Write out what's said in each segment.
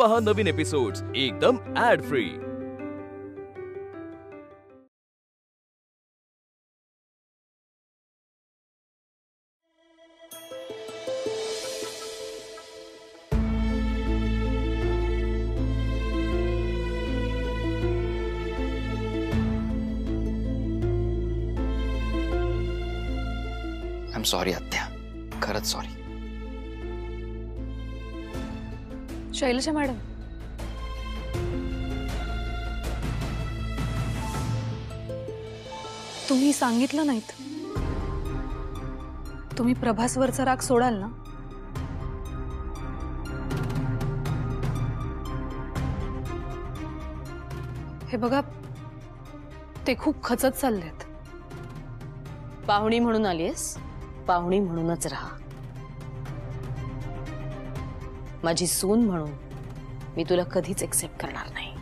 पहा नवीन एपिसोड्स एकदम ad free. I am sorry आत्या, खरंच सॉरी। शैलजा मॅडम, तुम्ही सांगितलं नाहीत, तुम्ही प्रभासवरचा राग सोडाल ना? हे बघा, ते खूप खचत चाललेत। पाहुणी म्हणून आलीस, पाहुणी म्हणूनच राहा। माझी सून म्हणून मी तुला कधीच एक्सेप्ट करणार नाही।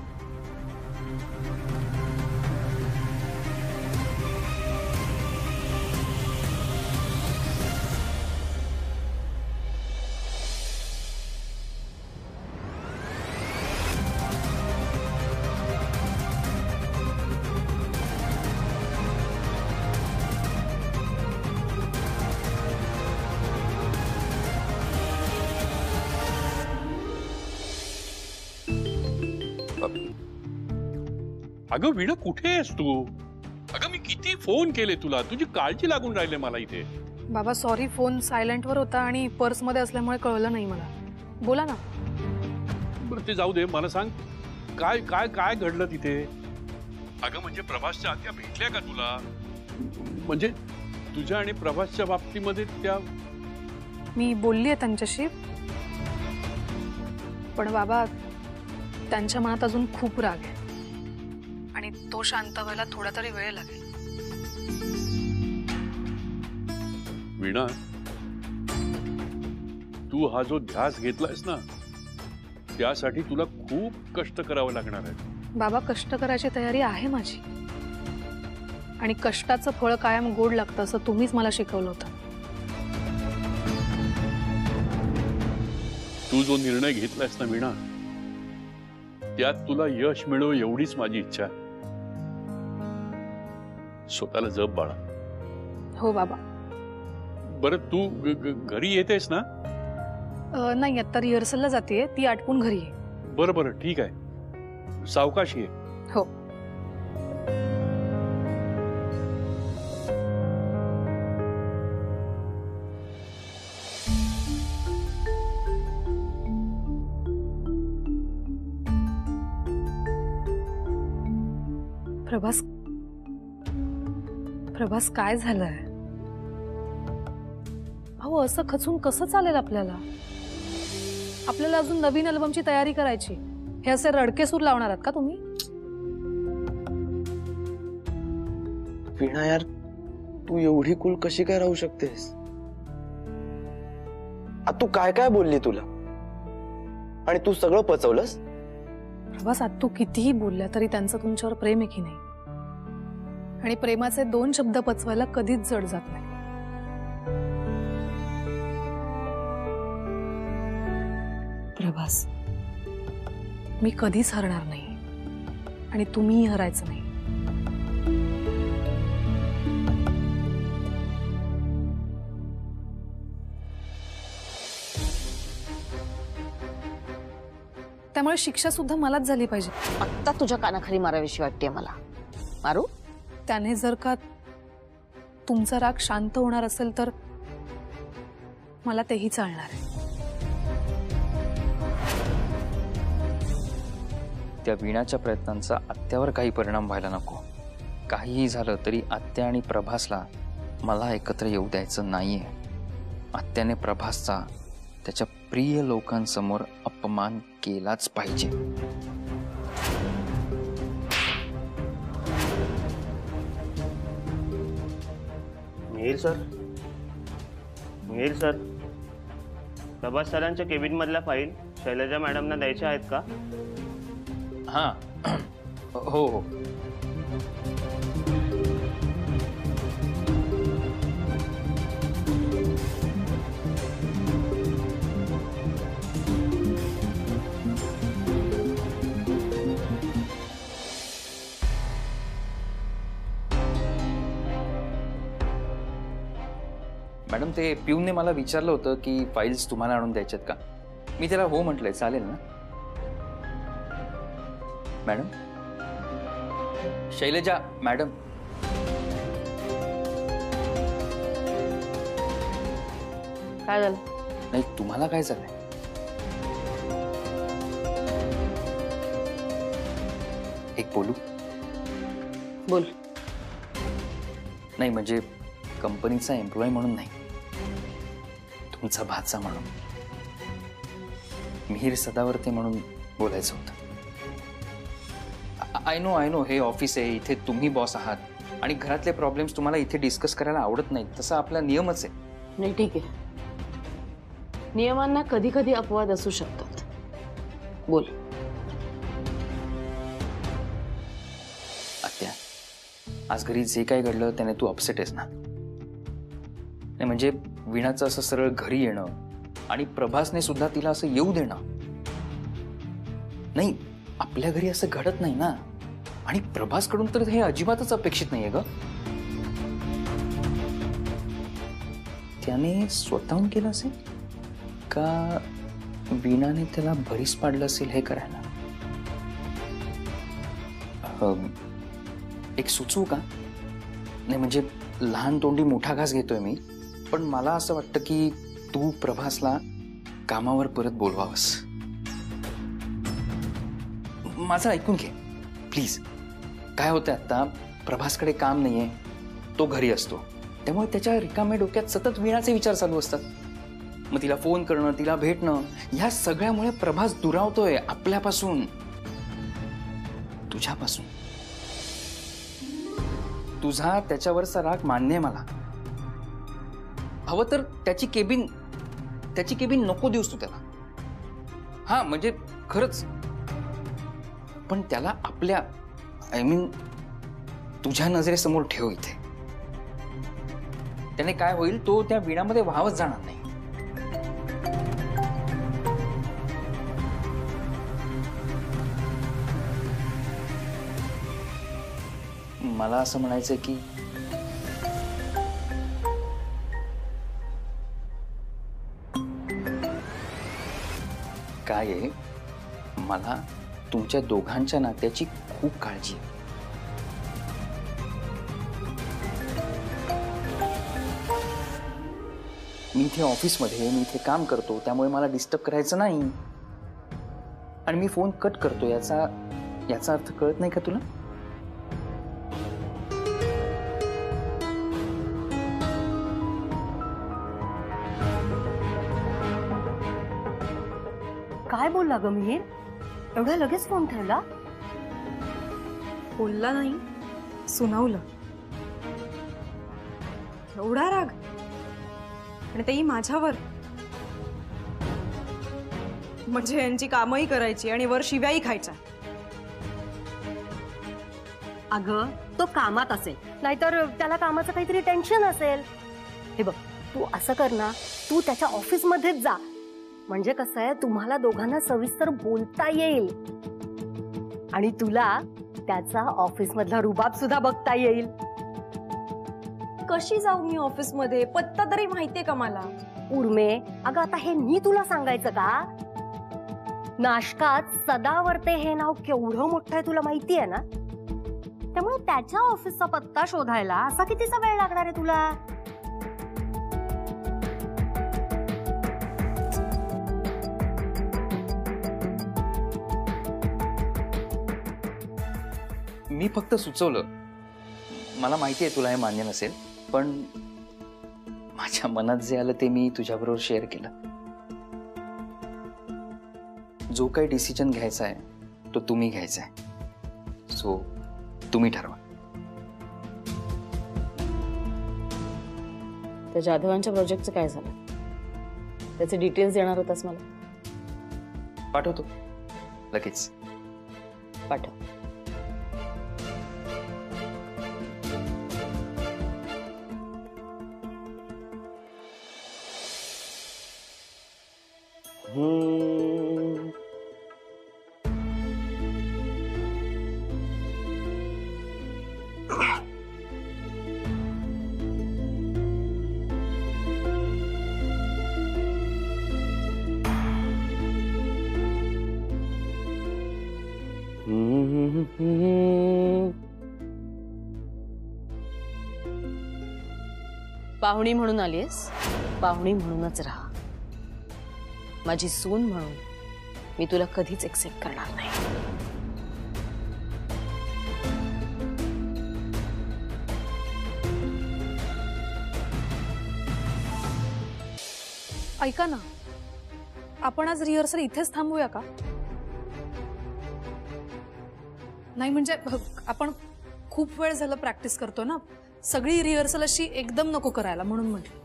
अगं वीणा, कुठे आहेस तू? अगं मी किती फोन केले तुला, तुझी काळजी लागून राहिले मला इथे। बाबा सॉरी, फोन सायलेंट वर होता आणि पर्स मध्ये असल्यामुळे कळलं नाही मला। बोला ना। बरं ते जाऊ दे, मला सांग काय काय काय घडलं तिथे? अगं म्हणजे प्रभासच्या आत्या भेटल्या का तुला? म्हणजे तुझ्या आणि प्रभासच्या बाबतीमध्ये त्या? मी बोलली आहे त्यांच्याशी, पण बाबा त्यांच्या मनात अजून खूप राग आहे आणि तो शांत व्हायला थोडा तरी वेळ लागेल। वीणा, तू हा जो ध्यास घेतलायस ना, त्यासाठी तुला खूप कष्ट करावं लागणार आहे। बाबा कष्ट करायची तयारी आहे माझी, आणि कष्टाचं फळ कायम गोड लागतं असं तुम्हीच मला शिकवलं होतं। तू जो निर्णय घेतलायस ना वीणा, त्यात तुला यश मिळो एवढीच माझी इच्छा। स्वतःला जप बाळा। हो बाबा। बरं तू घरी येतेस ना? नाही, आता रिहर्सलला जातेय, ती आटपून घरी आहे। बरं बरं ठीक आहे, सावकाश ये। हो। प्रभास काय झालंय? अहो असं खचून कसं चालेल आपल्याला? आपल्याला अजून नवीन अल्बमची तयारी करायची, हे असे रडके सूर लावणार आहात का तुम्ही? वीणा यार, तू एवढी कूल कशी काय राहू शकतेस? तू काय काय बोलली तुला, आणि तू सगळं पचवलंस? प्रभास, आज तू कितीही बोलल्या तरी त्यांचं तुमच्यावर प्रेम आहे की नाही? आणि प्रेमाचे 2 शब्द पचवायला कधीच जड जात नाही। प्रभास, मी कधीच हरणार नाही आणि तुम्हीही हरायचं नाही। त्यामुळे शिक्षा सुद्धा मलाच झाली पाहिजे। आत्ता तुझ्या कानाखाली मारावीशी वाटते मला। मारू? त्याने जर का तुमचा राग शांत होणार असेल तर मला तेही चालणार आहे। त्या वीणाच्या प्रयत्नांचा आत्यावर काही परिणाम व्हायला नको। काहीही झालं तरी आत्या आणि प्रभासला मला एकत्र येऊ द्यायचं नाहीये। आत्याने प्रभासचा त्याच्या प्रिय लोकांसमोर अपमान केलाच पाहिजे। मिहिर सर, प्रभास सरांच्या केबिन मधल्या फाईल शैलजा मॅडमना द्यायच्या आहेत का? हां, हो हो। मॅडम ते पिऊनने मला विचारलं होतं की फाईल्स तुम्हाला आणून द्यायच्यात का. मी त्याला हो म्हटलंय. चालेल ना मॅडम. शैलजा मॅडम. काय झालं? नाही तुम्हाला काय झालंय? एक बोलू? बोल. नाही म्हणजे कंपनीचा एम्प्लॉय म्हणून नाही, तुमचा भाचा म्हणून, मिहीर सदावर्ते म्हणून बोलायचं होतं. आय नो हे ऑफिस आहे, इथे तुम्ही बॉस आहात आणि घरातले प्रॉब्लेम्स तुम्हाला इथे डिस्कस करायला आवडत नाहीत, तसा आपला नियमच आहे. नाही ठीक आहे, नियमांना कधी कधी अपवाद असू शकतात. बोल. आत्या, आज घरी जे काय घडलं त्याने तू अपसेट आहेस ना. नाही म्हणजे वीणाचं असं सरळ घरी येणं आणि प्रभासने सुद्धा तिला असं येऊ देणं, नाही आपल्या घरी असं घडत नाही ना. आणि प्रभासकडून तर हे अजिबातच अपेक्षित नाहीये ग. त्याने स्वतःहून केलं असेल का वीणाने त्याला भरीस पाडलं असेल हे करायला. एक सुचवू का? नाही म्हणजे लहान तोंडी मोठा घास घेतोय मी, पण मला असं वाटतं की तू प्रभासला कामावर परत बोलवावंस. माझं ऐकून घे प्लीज. काय होतंय आता, प्रभासकडे काम नाहीये, तो घरी असतो, त्यामुळे त्याच्या रिकाम्या डोक्यात सतत वीणाचे विचार चालू असतात. मग तिला फोन करणं, तिला भेटणं, ह्या सगळ्यामुळे प्रभास दुरावतोय आपल्यापासून, तुझ्यापासून. तुझा त्याच्यावरचा राग मान्य आहे मला. हवं तर त्याची केबिन नको देऊस तू त्याला. हा म्हणजे खरंच, पण त्याला आपल्या तुझ्या नजरेसमोर ठेव इथे. त्याने काय होईल, तो त्या वीणामध्ये वाहवत जाणार नाही. मला असं म्हणायचंय की काय आहे, मला तुमच्या दोघांच्या नात्याची खूप काळजी आहे. मी इथे ऑफिसमध्ये, मी इथे काम करतो, त्यामुळे मला डिस्टर्ब करायचं नाही. आणि मी फोन कट करतो याचा अर्थ कळत नाही का तुला? काय बोलला ग मिहीर? एवढा लगेच फोन ठेवला? बोलला नाही, सुनावलं. एवढा राग, आणि तेही माझ्यावर. म्हणजे यांची कामही करायची आणि वर शिव्याही खायच्या. अगं तो कामात असेल, नाहीतर त्याला कामाचं काहीतरी टेन्शन असेल. हे बघ, तू असं कर ना, तू त्याच्या ऑफिस मध्येच जा. म्हणजे कसं आहे, तुम्हाला दोघांना सविस्तर बोलता येईल आणि तुला त्याचा ऑफिस मधला रुबाब सुद्धा बघता येईल. कशी जाऊ मी ऑफिस मध्ये? पत्ता तरी माहितीये का मला? उर्मे, अगं आता हे मी तुला सांगायचं का? नाशकात सदावर्ते हे नाव केवढं मोठं आहे तुला माहिती आहे ना. त्यामुळे त्याच्या ऑफिसचा पत्ता शोधायला असा कितीचा वेळ लागणार आहे तुला? मी फक्त सुचवलं. मला माहिती आहे तुला हे मान्य नसेल, पण माझ्या मनात जे आलं ते मी तुझ्याबरोबर शेअर केलं. जो काही डिसिजन घ्यायचा आहे तो तुम्ही घ्यायचा आहे, सो तुम्ही ठरवा. त्या जाधवांच्या प्रोजेक्टचं काय झालं? त्याचे डिटेल्स देणार होतास मला? पाठवतो लगेच. पाठव. पाहुणी म्हणून आलीस, पाहुणी म्हणूनच राहा. माझी सून म्हणून मी तुला कधीच एक्सेप्ट करणार नाही. ऐका ना, आपण आज रिहर्सल इथेच थांबूया का? नाही म्हणजे आपण खूप वेळ झालं प्रॅक्टिस करतो ना, सगळी रिहर्सल अशी एकदम नको करायला, म्हणून म्हटलं.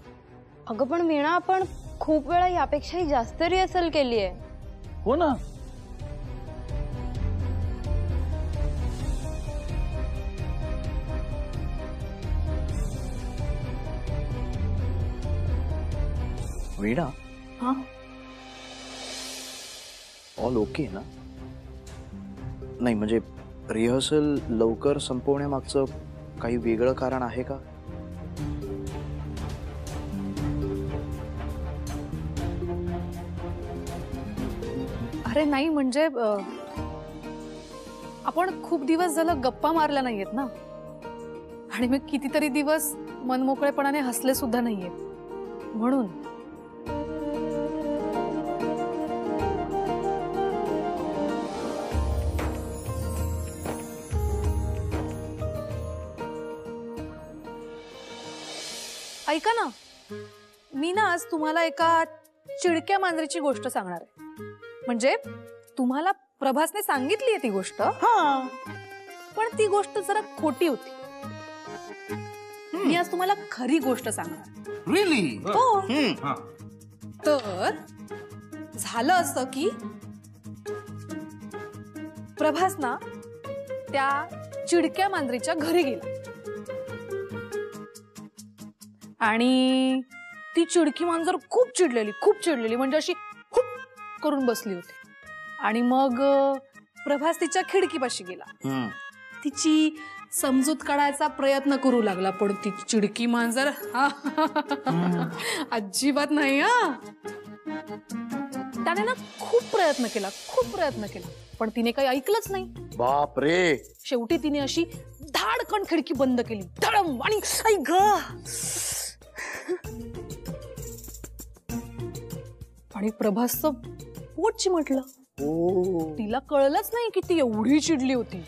अगं पण वीणा, आपण खूप वेळा यापेक्षाही जास्त रिहर्सल केली आहे. हो ना. वीणा, हा, ऑल ओके ना? नाही म्हणजे रिहर्सल लवकर संपवण्यामागचं काही वेगळं कारण आहे का? अरे नाही म्हणजे आपण खूप दिवस झालं गप्पा मारल्या नाहीयेत ना, आणि मी कितीतरी दिवस मनमोकळेपणाने हसले सुद्धा नाहीये, म्हणून. ऐका ना, मी ना आज तुम्हाला एका चिडक्या मांजरीची गोष्ट सांगणार आहे. म्हणजे तुम्हाला प्रभासने सांगितली आहे ती गोष्ट, पण ती गोष्ट जरा खोटी होती. मी आज तुम्हाला खरी गोष्ट सांगणार. रिअली? हो. तर झालं असं की प्रभास ना त्या चिडक्या मांजरीच्या घरी गेला आणि ती चिडकी मांजर खूप चिडलेली म्हणजे अशी हुप करून बसली होती. आणि मग प्रभास तिच्या खिडकीपाशी गेला, तिची समजूत काढायचा प्रयत्न करू लागला, पण ती चिडकी मांजर अजिबात नाही. त्याने ना खूप प्रयत्न केला पण तिने काही ऐकलंच नाही. बाप रे. शेवटी तिने अशी धाडकन खिडकी बंद केली, धडम, आणि आणि प्रभासचं पोट चिमटलं. तिला कळलंच नाही की ती एवढी चिडली होती.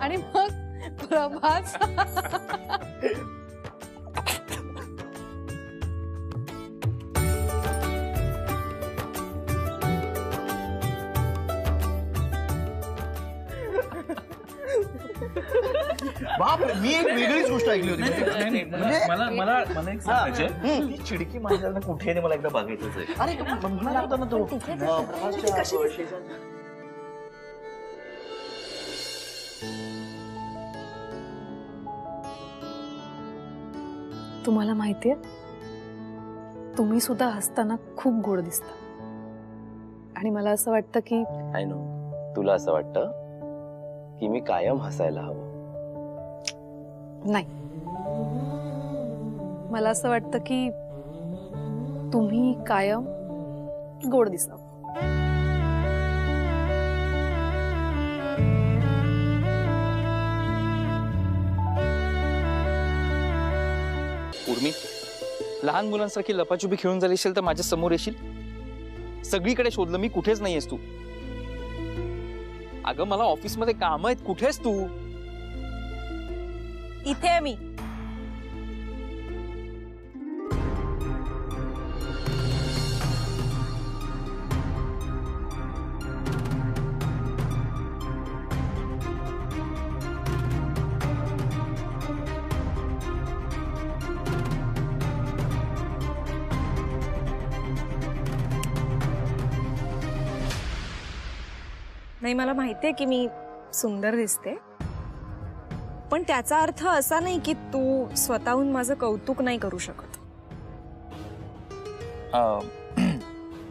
आणि मग प्रभास बाप, मी एक वेगळीच गोष्ट ऐकली होती. मला एक सांगायचंय, ती चिडकी मांजरांना कुठे मला एकदा बघायचंच आहे. अरे म्हणाला होता ना तो तुम्हाला माहितीये, तुम्ही सुद्धा हसताना खूप गोड दिसता, आणि मला असं वाटतं की आय नो, तुला असं वाटतं की मी कायम हसायला हवं. नाही, मला असं वाटतं की तुम्ही कायम गोड दिसावं. उर्मी, लहान मुलांसारखी लपाछुपी खेळून झाली असेल तर माझ्या समोर येशील. सगळीकडे शोधलं मी, कुठेच नाहीयेस तू. अगं मला ऑफिसमध्ये काम आहेत, कुठेस तू? इथे आहे मी. नाही, मला माहितीये की मी सुंदर दिसते, पण त्याचा अर्थ असा नाही की तू स्वतःहून माझं कौतुक नाही करू शकत.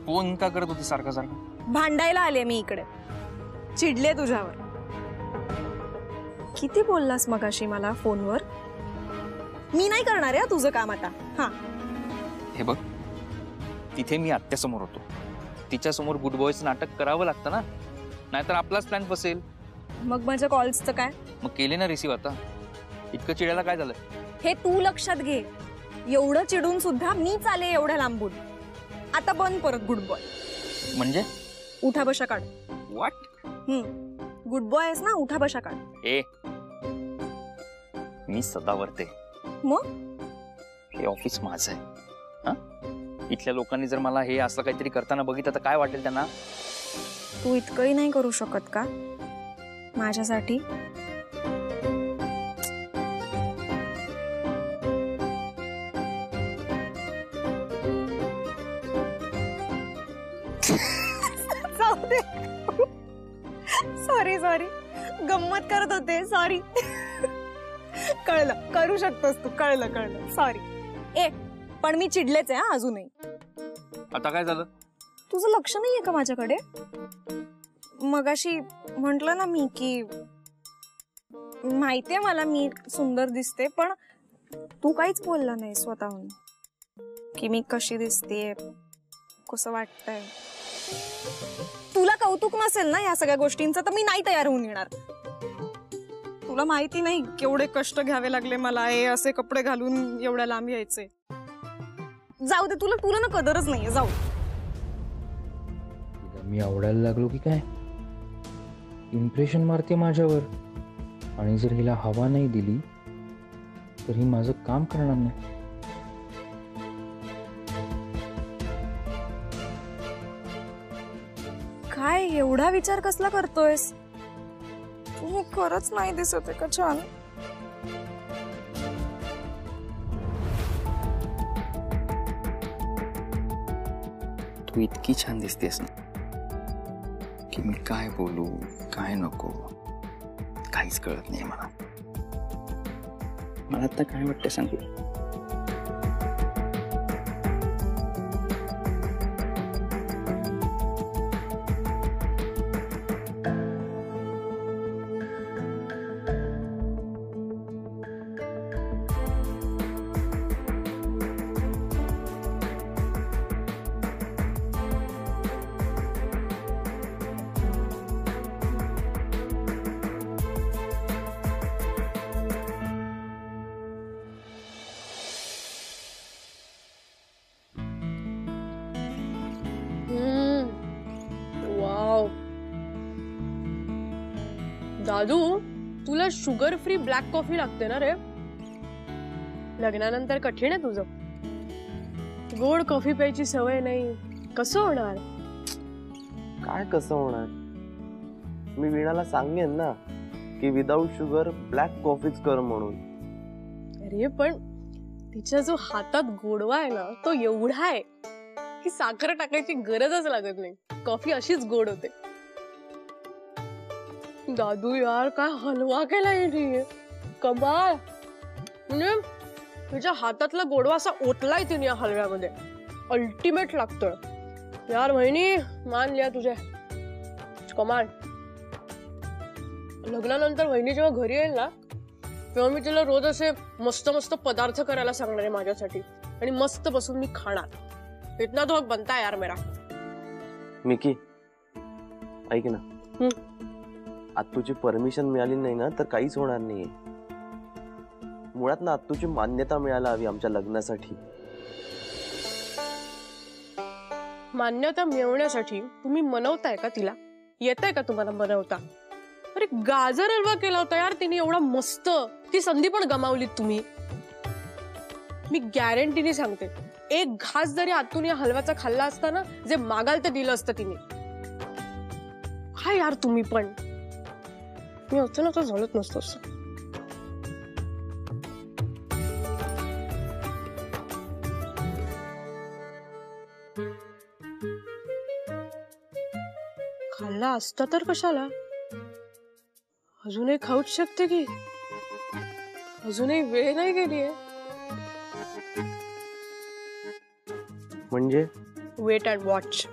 फोन का करत होती सारखा सारखा? भांडायला आले मी इकडे, चिडले तुझ्यावर. किती बोललास मगाशी मला फोनवर. मी नाही करणार आहे तुझं काम आता. हा हे बघ, तिथे मी आत्यासमोर होतो, तिच्या समोर गुड बॉयचं नाटक करावं लागतं ना, नाहीतर आपलाच प्लॅन फसेल. मग माझ्या कॉल्सचं काय? मग केले ना रिसीव. आता इतकं चिडायला काय झालं? हे तू लक्षात घे. एवढं चिडून सुद्धा मी चाले एवढ्या लांबून. आता बंद परत गुड बॉय. म्हणजे उठा बशा काढ. व्हॉट? गुड बॉय आहेस ना, उठा बशा काढ. ए, मी सदावर्ते. मग हे ऑफिस माझं आहे. हा, इथल्या लोकांनी जर मला हे असं काहीतरी करताना बघितलं तर काय वाटेल त्यांना? तू इतकंही नाही करू शकत का माझ्यासाठी? सॉरी गंमत करत होते. सॉरी. कळलं, करू शकतोस तू. कळलं. सॉरी. ए पण मी चिडलेच आहे अजूनही. आता काय झालं? तुझं लक्ष नाहीये का माझ्याकडे? मगाशी म्हंटल ना मी की माहितीये मला मी सुंदर दिसते, पण तू काहीच बोलला नाही स्वतःहून की मी कशी दिसतेय, कसं वाटतंय. तुला कौतुक नसेल ना या सगळ्या गोष्टींचं तर मी नाही तयार होऊन येणार. तुला माहिती नाही केवढे कष्ट घ्यावे लागले मला हे असे कपडे घालून एवढ्या लांब यायचे. जाऊ दे, तुला ना कदरच नाहीये. जाऊ. मी आवडायला लागलो की काय? इम्प्रेशन मारते माझ्यावर, आणि जर हिला हवा नाही दिली तर ही माझं काम करणार नाही. काय एवढा विचार कसला करतोयस? तू खरंच नाही दिसत का छान? तू इतकी छान दिसतेस ना की मी काय बोलू काय नको काहीच कळत नाही मला. मला आता काय वाटतं सांगू? वाव दादू, तुला शुगर फ्री ब्लॅक कॉफी लागते ना रे? लग्नानंतर कठीण आहे तुझं. गोड कॉफी प्यायची सवय नाही, कसं होणार? काय कसं होणार? मी वीणाला सांगेन ना की विदाऊट शुगर ब्लॅक कॉफीच कर म्हणून. अरे पण तिच्या जो हातात गोडवा आहे ना तो एवढा आहे की साखर टाकायची गरजच लागत नाही. कॉफी अशीच गोड होते. दादू यार, काय हलवा केलाय तिने, कमाल. म्हणजे तिच्या हातातला गोडवा असा ओतलाय तिने या हलव्यामध्ये. अल्टिमेट लागतोय यार. वहिनी मान लिया तुझे, कमाल. लग्नानंतर वहिनी जेव्हा घरी येईल ना तेव्हा मी तिला रोज असे मस्त मस्त पदार्थ करायला सांगणार आहे माझ्यासाठी, आणि मस्त बसून मी खाणार. इतना तो बनता है यार मेरा. मिकी ऐक ना, आत्तूची परमिशन मिळाली नाही ना तर काहीच होणार नाहीये. मुळात ना आत्तूची मान्यता मिळायला हवी आमच्या लग्नासाठी. मान्यता मिळवण्यासाठी तुम्ही मनवताय का तिला? येतंय का तुम्हाला मनवता? अरे गाजर हलवा केला होता यार तिने एवढा मस्त. ती संधी पण गमावली तुम्ही. मी गॅरंटीने सांगते, एक घास जरी आतून या हलव्याचा खाल्ला असता ना, जे मागाल ते दिलं असतं तिने. काय यार तुम्ही पण, मी अचानक झालंच नसतं असं. खाल्ला असता तर कशाला? अजूनही खाऊच शकते की. अजूनही वेळ नाही गेलीये. म्हणजे वेट अँड वॉच.